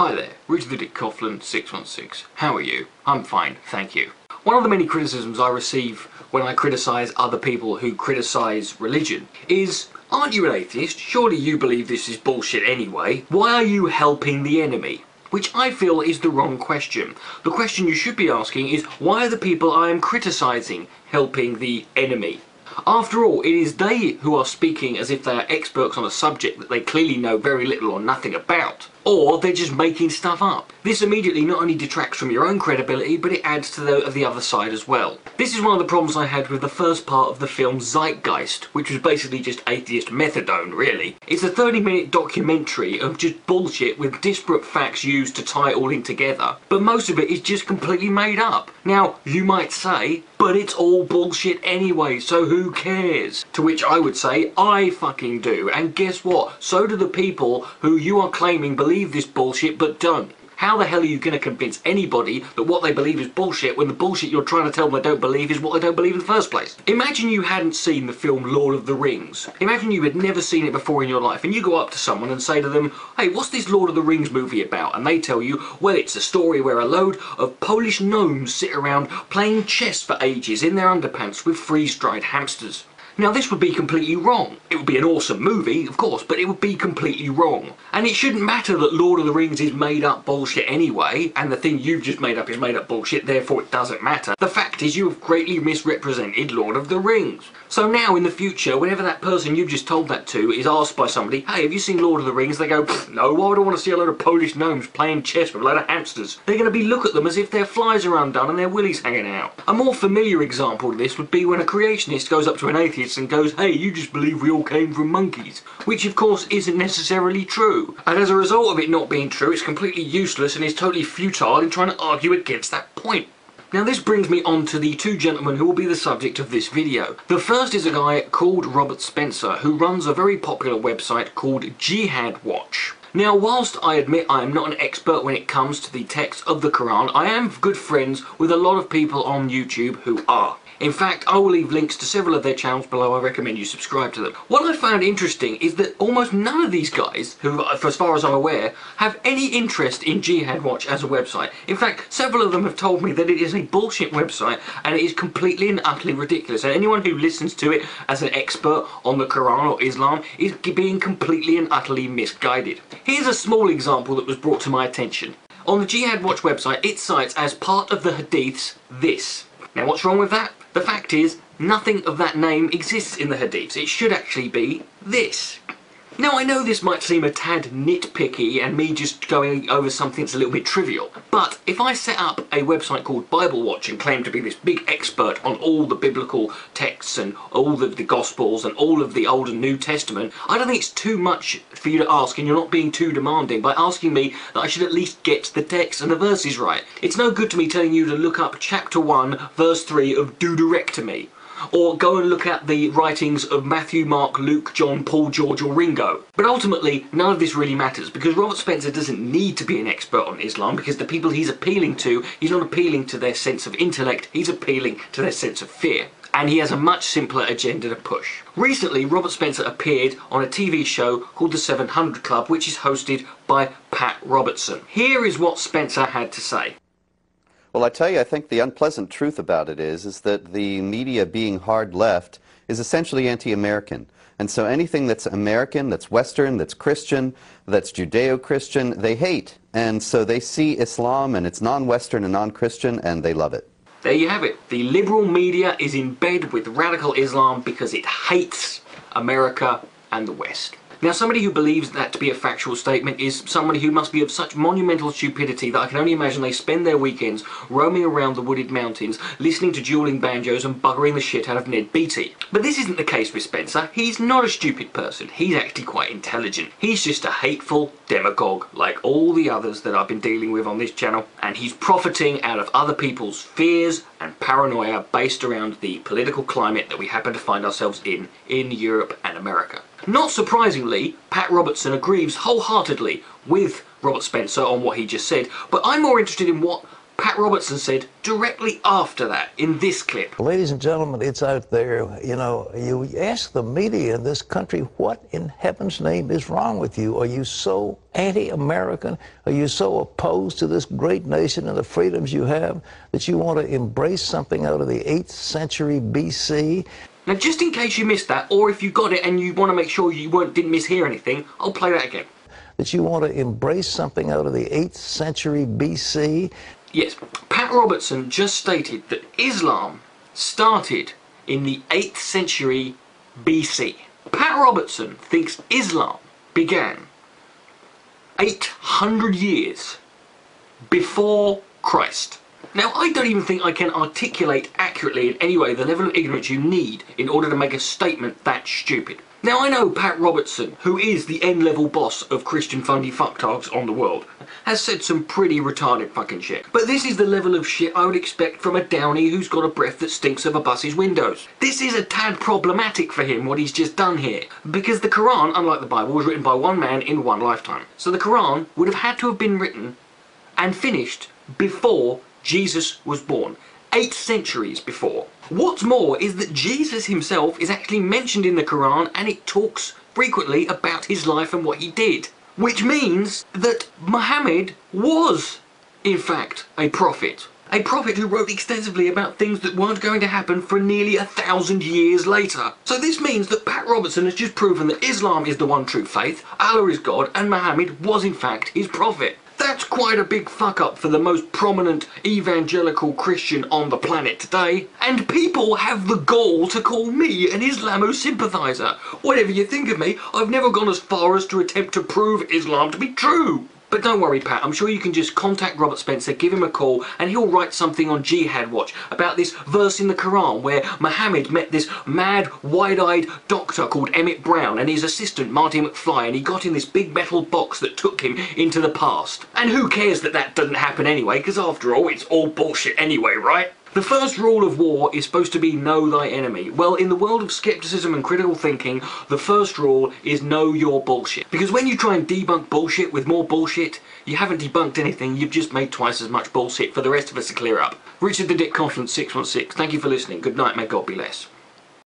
Hi there, Richard the Dick Coughlin 616. How are you? I'm fine, thank you. One of the many criticisms I receive when I criticise other people who criticise religion is, aren't you an atheist? Surely you believe this is bullshit anyway. Why are you helping the enemy? Which I feel is the wrong question. The question you should be asking is, why are the people I am criticising helping the enemy? After all, it is they who are speaking as if they are experts on a subject that they clearly know very little or nothing about. Or they're just making stuff up. This immediately not only detracts from your own credibility, but it adds to that of the other side as well. This is one of the problems I had with the first part of the film Zeitgeist, which was basically just atheist methadone, really. It's a 30-minute documentary of just bullshit with disparate facts used to tie it all in together, but most of it is just completely made up. Now, you might say, but it's all bullshit anyway, so who cares? To which I would say, I fucking do. And guess what? So do the people who you are claiming believe this bullshit but don't. How the hell are you going to convince anybody that what they believe is bullshit when the bullshit you're trying to tell them they don't believe is what they don't believe in the first place? Imagine you hadn't seen the film Lord of the Rings. Imagine you had never seen it before in your life and you go up to someone and say to them, hey, what's this Lord of the Rings movie about? And they tell you, well, it's a story where a load of Polish gnomes sit around playing chess for ages in their underpants with freeze-dried hamsters. Now this would be completely wrong. It would be an awesome movie, of course, but it would be completely wrong. And it shouldn't matter that Lord of the Rings is made up bullshit anyway, and the thing you've just made up is made up bullshit, therefore it doesn't matter. The fact is you have greatly misrepresented Lord of the Rings. So now in the future, whenever that person you've just told that to is asked by somebody, hey, have you seen Lord of the Rings? They go, no, why would I want to see a load of Polish gnomes playing chess with a load of hamsters? They're going to look at them as if their flies are undone and their willies hanging out. A more familiar example of this would be when a creationist goes up to an atheist and goes, hey, you just believe we all came from monkeys. Which of course isn't necessarily true. And as a result of it not being true, it's completely useless and is totally futile in trying to argue against that point. Now this brings me on to the two gentlemen who will be the subject of this video. The first is a guy called Robert Spencer, who runs a very popular website called Jihad Watch. Now, whilst I admit I am not an expert when it comes to the text of the Quran, I am good friends with a lot of people on YouTube who are. In fact, I will leave links to several of their channels below. I recommend you subscribe to them. What I found interesting is that almost none of these guys, who, as far as I'm aware, have any interest in Jihad Watch as a website. In fact, several of them have told me that it is a bullshit website and it is completely and utterly ridiculous. And anyone who listens to it as an expert on the Quran or Islam is being completely and utterly misguided. Here's a small example that was brought to my attention. On the Jihad Watch website, it cites as part of the hadiths this. Now what's wrong with that? The fact is, nothing of that name exists in the hadiths. It should actually be this. Now I know this might seem a tad nitpicky and me just going over something that's a little bit trivial, but if I set up a website called Bible Watch and claim to be this big expert on all the biblical texts and all of the Gospels and all of the Old and New Testament, I don't think it's too much for you to ask, and you're not being too demanding by asking me that I should at least get the text and the verses right. It's no good to me telling you to look up chapter 1 verse 3 of Deuteronomy, or go and look at the writings of Matthew, Mark, Luke, John, Paul, George or Ringo. But ultimately, none of this really matters, because Robert Spencer doesn't need to be an expert on Islam, because the people he's appealing to, he's not appealing to their sense of intellect, he's appealing to their sense of fear. And he has a much simpler agenda to push. Recently, Robert Spencer appeared on a TV show called The 700 Club, which is hosted by Pat Robertson. Here is what Spencer had to say. Well, I tell you, I think the unpleasant truth about it is that the media being hard left is essentially anti-American. And so anything that's American, that's Western, that's Christian, that's Judeo-Christian, they hate. And so they see Islam and it's non-Western and non-Christian and they love it. There you have it. The liberal media is in bed with radical Islam because it hates America and the West. Now, somebody who believes that to be a factual statement is somebody who must be of such monumental stupidity that I can only imagine they spend their weekends roaming around the wooded mountains, listening to dueling banjos and buggering the shit out of Ned Beatty. But this isn't the case with Spencer. He's not a stupid person. He's actually quite intelligent. He's just a hateful demagogue like all the others that I've been dealing with on this channel, and he's profiting out of other people's fears and paranoia based around the political climate that we happen to find ourselves in Europe and America. Not surprisingly, Pat Robertson agrees wholeheartedly with Robert Spencer on what he just said, but I'm more interested in what Pat Robertson said directly after that in this clip. Ladies and gentlemen, it's out there. You know, you ask the media in this country, what in heaven's name is wrong with you? Are you so anti-American? Are you so opposed to this great nation and the freedoms you have that you want to embrace something out of the 8th century BC? Now, just in case you missed that, or if you got it and you want to make sure you didn't mishear anything, I'll play that again. That you want to embrace something out of the 8th century BC? Yes, Pat Robertson just stated that Islam started in the 8th century BC. Pat Robertson thinks Islam began 800 years before Christ. Now, I don't even think I can articulate accurately in any way the level of ignorance you need in order to make a statement that stupid. Now, I know Pat Robertson, who is the N-level boss of Christian fundy fucktards on the world, has said some pretty retarded fucking shit. But this is the level of shit I would expect from a downy who's got a breath that stinks of a bus's windows. This is a tad problematic for him, what he's just done here. Because the Quran, unlike the Bible, was written by one man in one lifetime. So the Quran would have had to have been written and finished before Jesus was born. 8 centuries before. What's more is that Jesus himself is actually mentioned in the Quran, and it talks frequently about his life and what he did. Which means that Muhammad was, in fact, a prophet. A prophet who wrote extensively about things that weren't going to happen for nearly 1,000 years later. So this means that Pat Robertson has just proven that Islam is the one true faith, Allah is God, and Muhammad was in fact his prophet. That's quite a big fuck up for the most prominent evangelical Christian on the planet today. And people have the gall to call me an Islamo-sympathiser. Whatever you think of me, I've never gone as far as to attempt to prove Islam to be true. But don't worry, Pat, I'm sure you can just contact Robert Spencer, give him a call, and he'll write something on Jihad Watch about this verse in the Quran where Muhammad met this mad, wide-eyed doctor called Emmett Brown and his assistant Marty McFly, and he got in this big metal box that took him into the past. And who cares that that doesn't happen anyway, because after all, it's all bullshit anyway, right? The first rule of war is supposed to be know thy enemy. Well, in the world of skepticism and critical thinking, the first rule is know your bullshit. Because when you try and debunk bullshit with more bullshit, you haven't debunked anything, you've just made twice as much bullshit for the rest of us to clear up. Richard the Dick Confident 616, thank you for listening. Good night, may God be less.